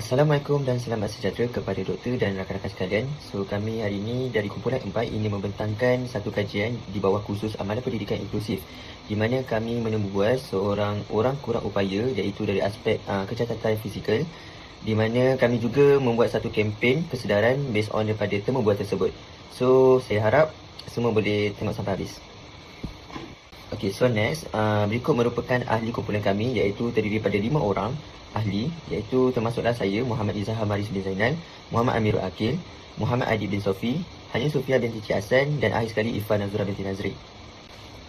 Assalamualaikum dan selamat sejahtera kepada doktor dan rakan-rakan sekalian. Kami hari ini dari kumpulan 4 ingin membentangkan satu kajian di bawah kursus Amalan Pendidikan Inklusif, di mana kami menembubual seorang orang kurang upaya iaitu dari aspek kecacatan fizikal, di mana kami juga membuat satu kempen kesedaran based on daripada temubual tersebut. Saya harap semua boleh tengok sampai habis. Okey, next, berikut merupakan ahli kumpulan kami iaitu terdiri daripada 5 orang ahli, iaitu termasuklah saya, Muhammad Izzah Maris bin Zainal, Muhammad Amirul Akil, Muhammad Adi bin Sofi, Hanya Sofia binti Cik Hasan dan akhir sekali Ifan Nazura binti Nazri.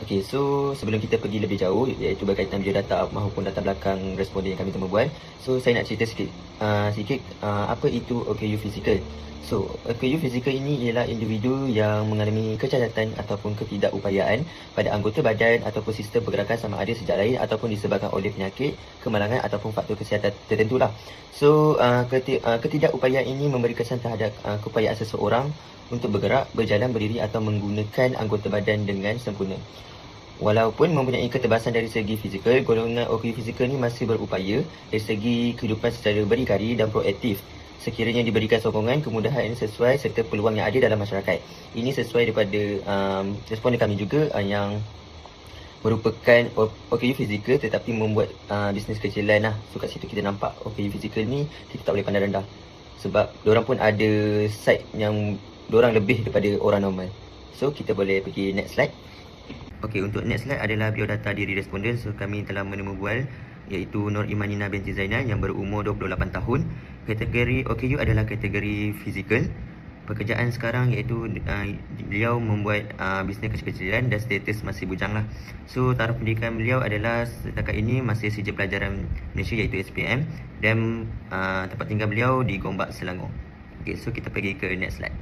Okey, sebelum kita pergi lebih jauh iaitu berkaitan biodata maupun data belakang responden yang kami temubual, saya nak cerita sikit apa itu OKU fizikal. OKU fizikal ini ialah individu yang mengalami kecacatan ataupun ketidakupayaan pada anggota badan ataupun sistem pergerakan sama ada sejak lahir ataupun disebabkan oleh penyakit, kemalangan ataupun faktor kesihatan tertentulah. Ketidakupayaan ini memberi kesan terhadap keupayaan seseorang untuk bergerak, berjalan, berdiri atau menggunakan anggota badan dengan sempurna. Walaupun mempunyai ketebasan dari segi fizikal, golongan OKU fizikal ini masih berupaya dari segi kehidupan secara berdikari dan proaktif sekiranya diberikan sokongan, kemudahan yang sesuai serta peluang yang ada dalam masyarakat. Ini sesuai daripada responden kami juga yang merupakan OKU fizikal tetapi membuat bisnes kecilan lah. Kat situ kita nampak OKU fizikal ni kita tak boleh pandang rendah, sebab diorang pun ada side yang diorang lebih daripada orang normal. Kita boleh pergi next slide. Okey, untuk next slide adalah biodata diri responden. Kami telah menemubual iaitu Nur Imanina binti Zainal yang berumur 28 tahun. Kategori OKU adalah kategori fizikal. Pekerjaan sekarang iaitu beliau membuat bisnes kecil-kecilan dan status masih bujang lah. Taraf pendidikan beliau adalah setakat ini masih sijil pelajaran Malaysia iaitu SPM, dan tempat tinggal beliau di Gombak, Selangor. Okey, kita pergi ke next slide.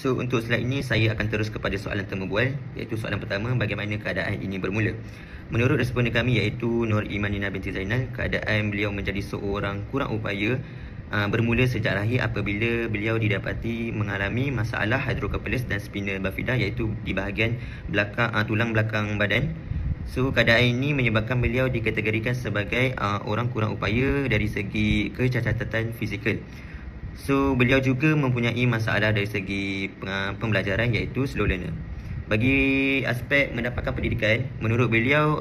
Untuk slide ini saya akan terus kepada soalan temubual, iaitu soalan pertama, bagaimana keadaan ini bermula? Menurut responden kami iaitu Nur Imanina binti Zainal, keadaan beliau menjadi seorang kurang upaya bermula sejak lahir apabila beliau didapati mengalami masalah hidrokefalis dan spinal bifida iaitu di bahagian belakang tulang belakang badan. Keadaan ini menyebabkan beliau dikategorikan sebagai orang kurang upaya dari segi kecacatan fizikal. Beliau juga mempunyai masalah dari segi pembelajaran iaitu slow learner. Bagi aspek mendapatkan pendidikan, menurut beliau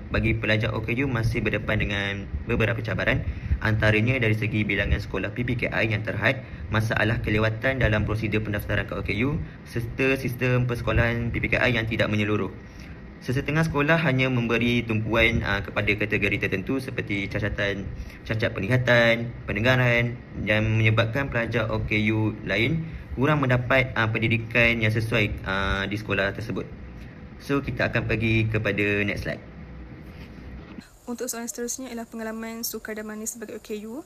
bagi pelajar OKU masih berdepan dengan beberapa cabaran, antaranya dari segi bilangan sekolah PPKI yang terhad, masalah kelewatan dalam prosedur pendaftaran ke OKU serta sistem persekolahan PPKI yang tidak menyeluruh. Sesetengah sekolah hanya memberi tumpuan kepada kategori tertentu seperti cacat penglihatan, pendengaran, dan menyebabkan pelajar OKU lain kurang mendapat pendidikan yang sesuai di sekolah tersebut. Kita akan pergi kepada next slide. Untuk soalan seterusnya ialah pengalaman sukar dan manis sebagai OKU.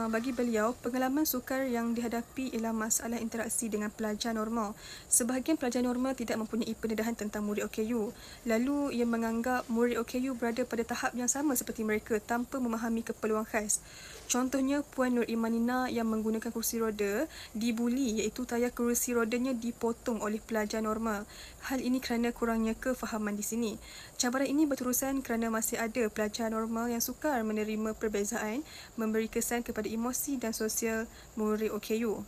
Bagi beliau, pengalaman sukar yang dihadapi ialah masalah interaksi dengan pelajar normal. Sebahagian pelajar normal tidak mempunyai pendedahan tentang murid OKU. Lalu ia menganggap murid OKU berada pada tahap yang sama seperti mereka tanpa memahami keperluan khas. Contohnya, Puan Nur Imanina yang menggunakan kursi roda dibuli iaitu tayar kursi rodanya dipotong oleh pelajar normal. Hal ini kerana kurangnya kefahaman di sini. Cabaran ini berterusan kerana masih ada pelajar normal yang sukar menerima perbezaan, memberi kesan kepada emosi dan sosial murid OKU.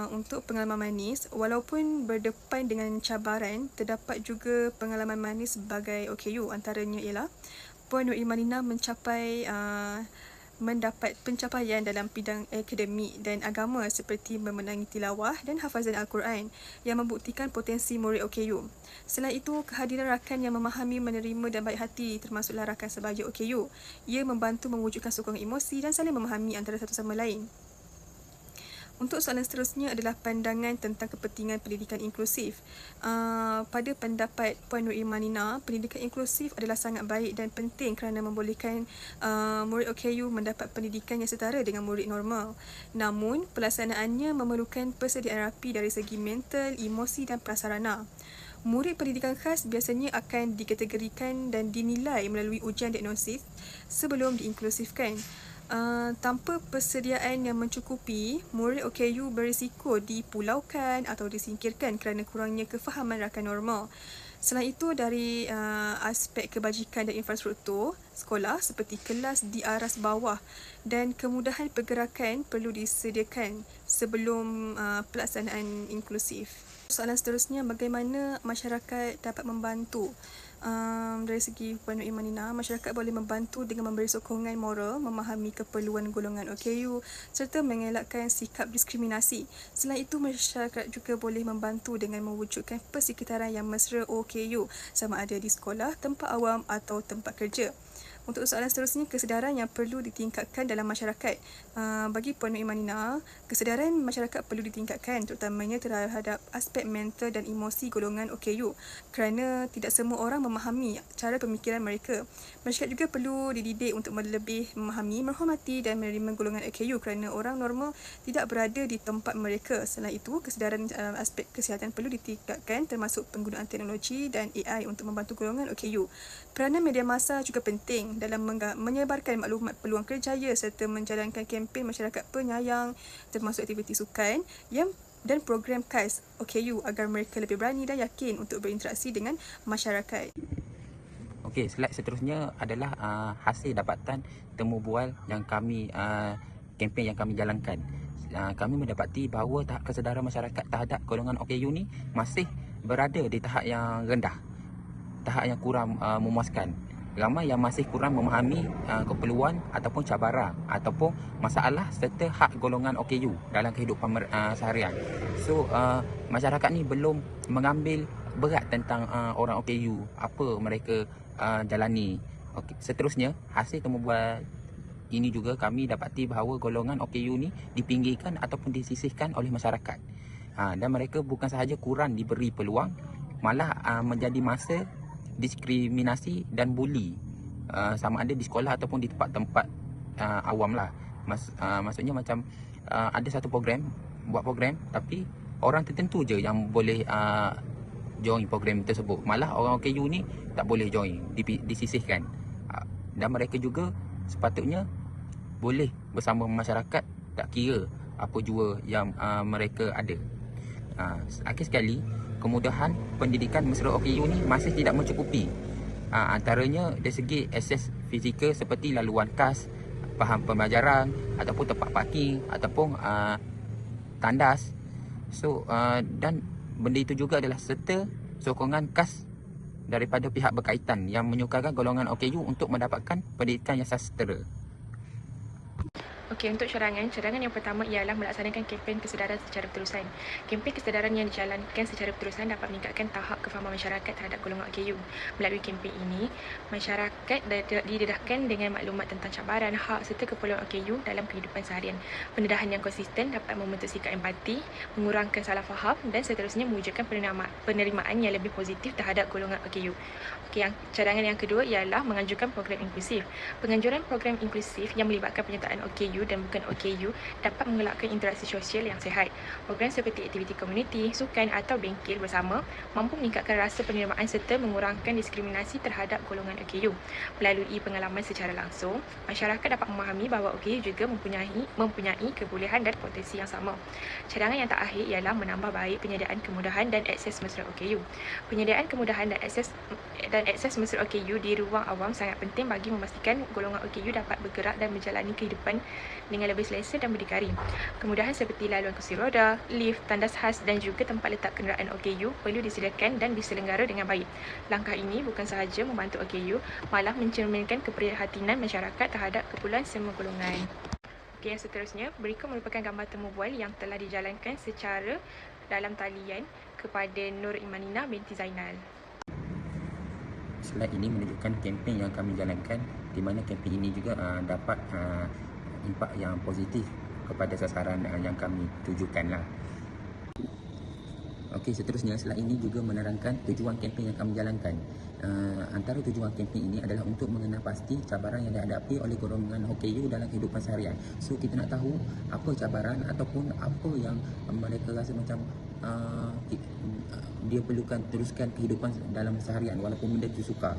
Untuk pengalaman manis, walaupun berdepan dengan cabaran, terdapat juga pengalaman manis sebagai OKU. Antaranya ialah Puan Nur Imanina mendapat pencapaian dalam bidang akademik dan agama seperti memenangi tilawah dan hafazan Al-Quran yang membuktikan potensi murid OKU. Selain itu, kehadiran rakan yang memahami, menerima dan baik hati termasuklah rakan sebahagian OKU. Ia membantu mewujudkan sokongan emosi dan saling memahami antara satu sama lain. Untuk soalan seterusnya adalah pandangan tentang kepentingan pendidikan inklusif. Pada pendapat Puan Nur Imanina, pendidikan inklusif adalah sangat baik dan penting kerana membolehkan murid OKU mendapat pendidikan yang setara dengan murid normal. Namun, pelaksanaannya memerlukan persediaan rapi dari segi mental, emosi dan prasarana. Murid pendidikan khas biasanya akan dikategorikan dan dinilai melalui ujian diagnosis sebelum diinklusifkan. Tanpa persediaan yang mencukupi, murid OKU berisiko dipulaukan atau disingkirkan kerana kurangnya kefahaman rakan normal. Selain itu, dari aspek kebajikan dan infrastruktur sekolah seperti kelas di aras bawah dan kemudahan pergerakan perlu disediakan sebelum pelaksanaan inklusif. Soalan seterusnya, bagaimana masyarakat dapat membantu? Dari segi Puan Nur Imanina, masyarakat boleh membantu dengan memberi sokongan moral, memahami keperluan golongan OKU serta mengelakkan sikap diskriminasi. Selain itu, masyarakat juga boleh membantu dengan mewujudkan persekitaran yang mesra OKU sama ada di sekolah, tempat awam atau tempat kerja. Untuk soalan seterusnya, kesedaran yang perlu ditingkatkan dalam masyarakat. Bagi Puan Nur Imanina, kesedaran masyarakat perlu ditingkatkan terutamanya terhadap aspek mental dan emosi golongan OKU kerana tidak semua orang memahami cara pemikiran mereka. Masyarakat juga perlu dididik untuk lebih memahami, menghormati dan menerima golongan OKU kerana orang normal tidak berada di tempat mereka. Selain itu, kesedaran aspek kesihatan perlu ditingkatkan termasuk penggunaan teknologi dan AI untuk membantu golongan OKU. Peranan media massa juga penting dalam menyebarkan maklumat peluang kerjaya serta menjalankan kempen masyarakat penyayang termasuk aktiviti sukan dan program KAS OKU agar mereka lebih berani dan yakin untuk berinteraksi dengan masyarakat. Okey, slide seterusnya adalah hasil dapatan temu bual yang kami kempen yang kami jalankan. Kami mendapati bahawa tahap kesedaran masyarakat terhadap golongan OKU ni masih berada di tahap yang rendah, tahap yang kurang memuaskan. Ramai yang masih kurang memahami keperluan ataupun cabaran ataupun masalah serta hak golongan OKU dalam kehidupan seharian. So masyarakat ni belum mengambil berat tentang orang OKU, apa mereka jalani. Okay. Seterusnya, hasil temu bual ini juga kami dapati bahawa golongan OKU ni dipinggirkan ataupun disisihkan oleh masyarakat. Dan mereka bukan sahaja kurang diberi peluang, malah menjadi masa diskriminasi dan buli, sama ada di sekolah ataupun di tempat-tempat awam lah. Maksudnya macam ada satu buat program tapi orang tertentu je yang boleh join program tersebut. Malah orang OKU ni tak boleh join, disisihkan. Dan mereka juga sepatutnya boleh bersama masyarakat, tak kira apa jua yang mereka ada. Akhir sekali, kemudahan pendidikan mesra OKU ni masih tidak mencukupi. Antaranya dari segi akses fizikal seperti laluan kas, faham pembelajaran ataupun tempat parking ataupun tandas. So dan benda itu juga adalah serta sokongan khas daripada pihak berkaitan yang menyukarkan golongan OKU untuk mendapatkan pendidikan yang sastera. Okey, untuk cadangan yang pertama ialah melaksanakan kempen kesedaran secara berterusan. Kempen kesedaran yang dijalankan secara berterusan dapat meningkatkan tahap kefahaman masyarakat terhadap golongan OKU. Melalui kempen ini, masyarakat didedahkan dengan maklumat tentang cabaran, hak serta keperluan OKU dalam kehidupan seharian. Pendedahan yang konsisten dapat membentuk sikap empati, mengurangkan salah faham dan seterusnya mewujudkan penerimaan yang lebih positif terhadap golongan OKU. Okey, cadangan yang kedua ialah menganjurkan program inklusif. Penganjuran program inklusif yang melibatkan penyertaan OKU dan bukan OKU dapat menggalakkan interaksi sosial yang sihat. Program seperti aktiviti komuniti, sukan atau bengkel bersama mampu meningkatkan rasa penerimaan serta mengurangkan diskriminasi terhadap golongan OKU. Melalui pengalaman secara langsung, masyarakat dapat memahami bahawa OKU juga mempunyai kebolehan dan potensi yang sama. Cadangan yang terakhir ialah menambah baik penyediaan kemudahan dan akses mesra OKU. Penyediaan kemudahan dan akses mesra OKU di ruang awam sangat penting bagi memastikan golongan OKU dapat bergerak dan menjalani kehidupan dengan lebih selesa dan berdikari. Kemudahan seperti laluan kursi roda, lift, tandas khas dan juga tempat letak kenderaan OKU perlu disediakan dan diselenggara dengan baik. Langkah ini bukan sahaja membantu OKU, malah mencerminkan keprihatinan masyarakat terhadap keperluan semua golongan. Okey, yang seterusnya, berikut merupakan gambar temu bual yang telah dijalankan secara dalam talian kepada Nur Imanina binti Zainal. Slide ini menunjukkan kempen yang kami jalankan, di mana kempen ini juga dapat impak yang positif kepada sasaran yang kami tujukan lah. Okey, seterusnya slide ini juga menerangkan tujuan kempen yang kami jalankan. Antara tujuan kempen ini adalah untuk mengenal pasti cabaran yang dihadapi oleh golongan OKU dalam kehidupan seharian. So kita nak tahu apa cabaran ataupun apa yang mereka rasa macam dia perlukan teruskan kehidupan dalam seharian walaupun benda itu sukar.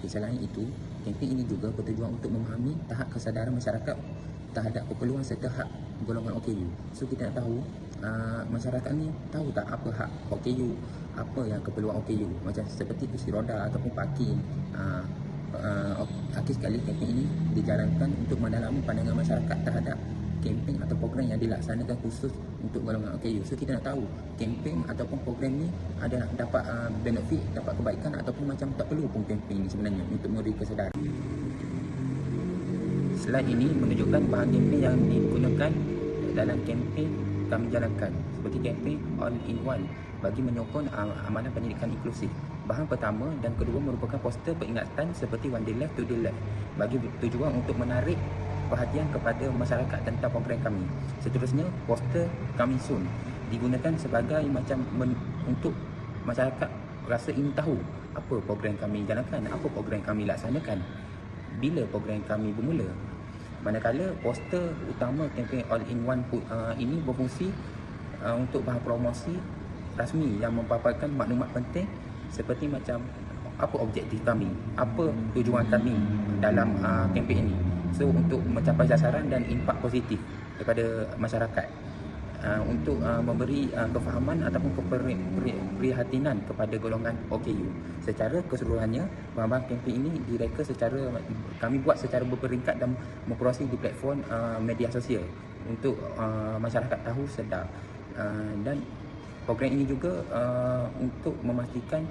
Selain itu, kempen ini juga bertujuan untuk memahami tahap kesedaran masyarakat terhadap keperluan serta hak golongan OKU. So kita nak tahu masyarakat ni tahu tak apa hak OKU apa yang keperluan OKU, macam seperti kursi roda ataupun parking. Akhir sekali, kempen ini dijalankan untuk mendalami pandangan masyarakat terhadap kempen atau program yang dilaksanakan khusus untuk golongan OKU. So kita nak tahu kempen ataupun program ni ada dapat benefit, dapat kebaikan ataupun macam tak perlu pun kempen ni sebenarnya untuk memberi kesedaran. Slide ini menunjukkan bahan kempen yang digunakan dalam kempen kami jalankan, seperti kempen All-in-One bagi menyokong amalan pendidikan inklusif. Bahan pertama dan kedua merupakan poster peringatan seperti One Day Left, Two Day Left bagi tujuan untuk menarik perhatian kepada masyarakat tentang program kami. Seterusnya, poster Coming Soon digunakan sebagai macam untuk masyarakat rasa ingin tahu apa program kami jalankan, apa program kami laksanakan, bila program kami bermula. Manakala poster utama kempen All-in-One ini berfungsi untuk bahan promosi rasmi yang mempaparkan maklumat penting seperti macam apa objektif kami, apa tujuan kami dalam kempen ini. So untuk mencapai sasaran dan impak positif kepada masyarakat, untuk memberi kefahaman ataupun keprihatinan kepada golongan OKU. Secara keseluruhannya, bahan-bahan kempen ini kami buat secara berperingkat dan memproses di platform media sosial untuk masyarakat tahu sedar. Dan program ini juga untuk memastikan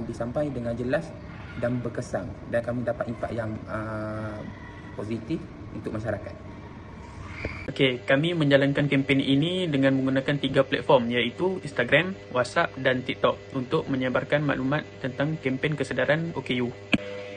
disampai dengan jelas dan berkesan, dan kami dapat impak yang positif untuk masyarakat. Okey, kami menjalankan kempen ini dengan menggunakan 3 platform, iaitu Instagram, WhatsApp dan TikTok untuk menyebarkan maklumat tentang kempen kesedaran OKU.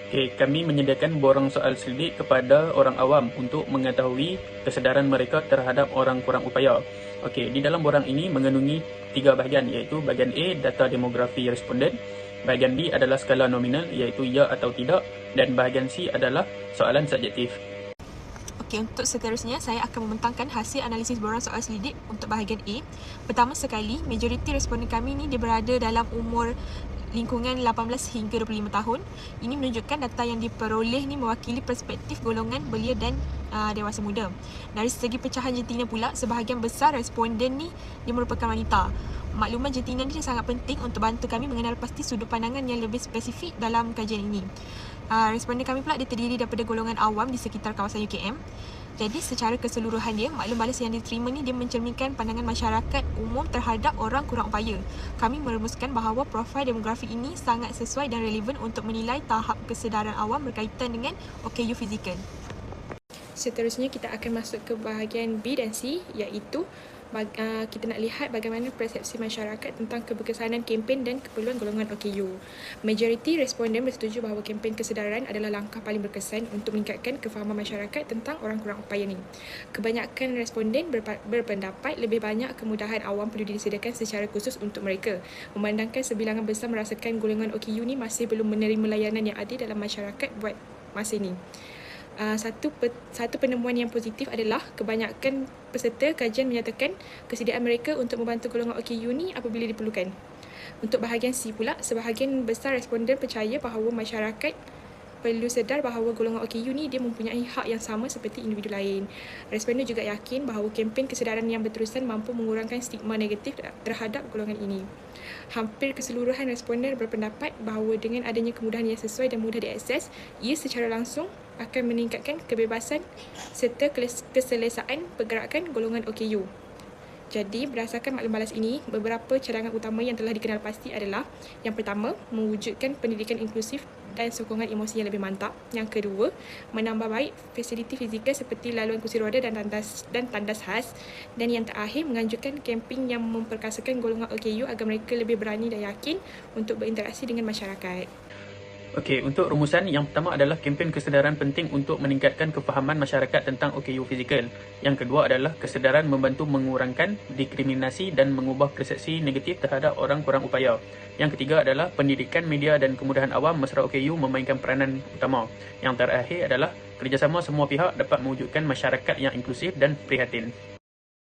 Okey, kami menyediakan borang soal selidik kepada orang awam untuk mengetahui kesedaran mereka terhadap orang kurang upaya. Okey, di dalam borang ini mengandungi 3 bahagian, iaitu bahagian A, data demografi responden, bahagian B adalah skala nominal, iaitu ya atau tidak, dan bahagian C adalah soalan subjektif. Okey, untuk seterusnya saya akan membentangkan hasil analisis borang soal selidik untuk bahagian A. Pertama sekali, majoriti responden kami ni dia berada dalam umur lingkungan 18 hingga 25 tahun. Ini menunjukkan data yang diperoleh ni mewakili perspektif golongan belia dan dewasa muda. Dari segi pecahan jantina pula, sebahagian besar responden ni dia merupakan wanita. Makluman jantina ni sangat penting untuk bantu kami mengenal pasti sudut pandangan yang lebih spesifik dalam kajian ini. Responden kami pula dia terdiri daripada golongan awam di sekitar kawasan UKM. Jadi secara keseluruhan dia, maklum balas yang diterima ni dia mencerminkan pandangan masyarakat umum terhadap orang kurang upaya. Kami merumuskan bahawa profil demografi ini sangat sesuai dan relevan untuk menilai tahap kesedaran awam berkaitan dengan OKU fizikal. Seterusnya kita akan masuk ke bahagian B dan C, iaitu kita nak lihat bagaimana persepsi masyarakat tentang keberkesanan kempen dan keperluan golongan OKU. Majoriti responden bersetuju bahawa kempen kesedaran adalah langkah paling berkesan untuk meningkatkan kefahaman masyarakat tentang orang kurang upaya ni. Kebanyakan responden berpendapat lebih banyak kemudahan awam perlu disediakan secara khusus untuk mereka, memandangkan sebilangan besar merasakan golongan OKU ni masih belum menerima layanan yang adil dalam masyarakat buat masa ini. Satu penemuan yang positif adalah kebanyakan peserta kajian menyatakan kesediaan mereka untuk membantu golongan OKU ni apabila diperlukan. Untuk bahagian C pula, sebahagian besar responden percaya bahawa masyarakat perlu sedar bahawa golongan OKU ni dia mempunyai hak yang sama seperti individu lain. Responden juga yakin bahawa kempen kesedaran yang berterusan mampu mengurangkan stigma negatif terhadap golongan ini. Hampir keseluruhan responden berpendapat bahawa dengan adanya kemudahan yang sesuai dan mudah diakses, ia secara langsung akan meningkatkan kebebasan serta keselesaan pergerakan golongan OKU. Jadi, berdasarkan maklum balas ini, beberapa cadangan utama yang telah dikenal pasti adalah: yang pertama, mewujudkan pendidikan inklusif dan sokongan emosi yang lebih mantap. Yang kedua, menambah baik fasiliti fizikal seperti laluan kursi roda dan tandas khas. Dan yang terakhir, menganjurkan kempen yang memperkasakan golongan OKU agar mereka lebih berani dan yakin untuk berinteraksi dengan masyarakat. Okey, untuk rumusan, yang pertama adalah kempen kesedaran penting untuk meningkatkan kefahaman masyarakat tentang OKU fizikal. Yang kedua adalah kesedaran membantu mengurangkan diskriminasi dan mengubah persepsi negatif terhadap orang kurang upaya. Yang ketiga adalah pendidikan media dan kemudahan awam mesra OKU memainkan peranan utama. Yang terakhir adalah kerjasama semua pihak dapat mewujudkan masyarakat yang inklusif dan prihatin.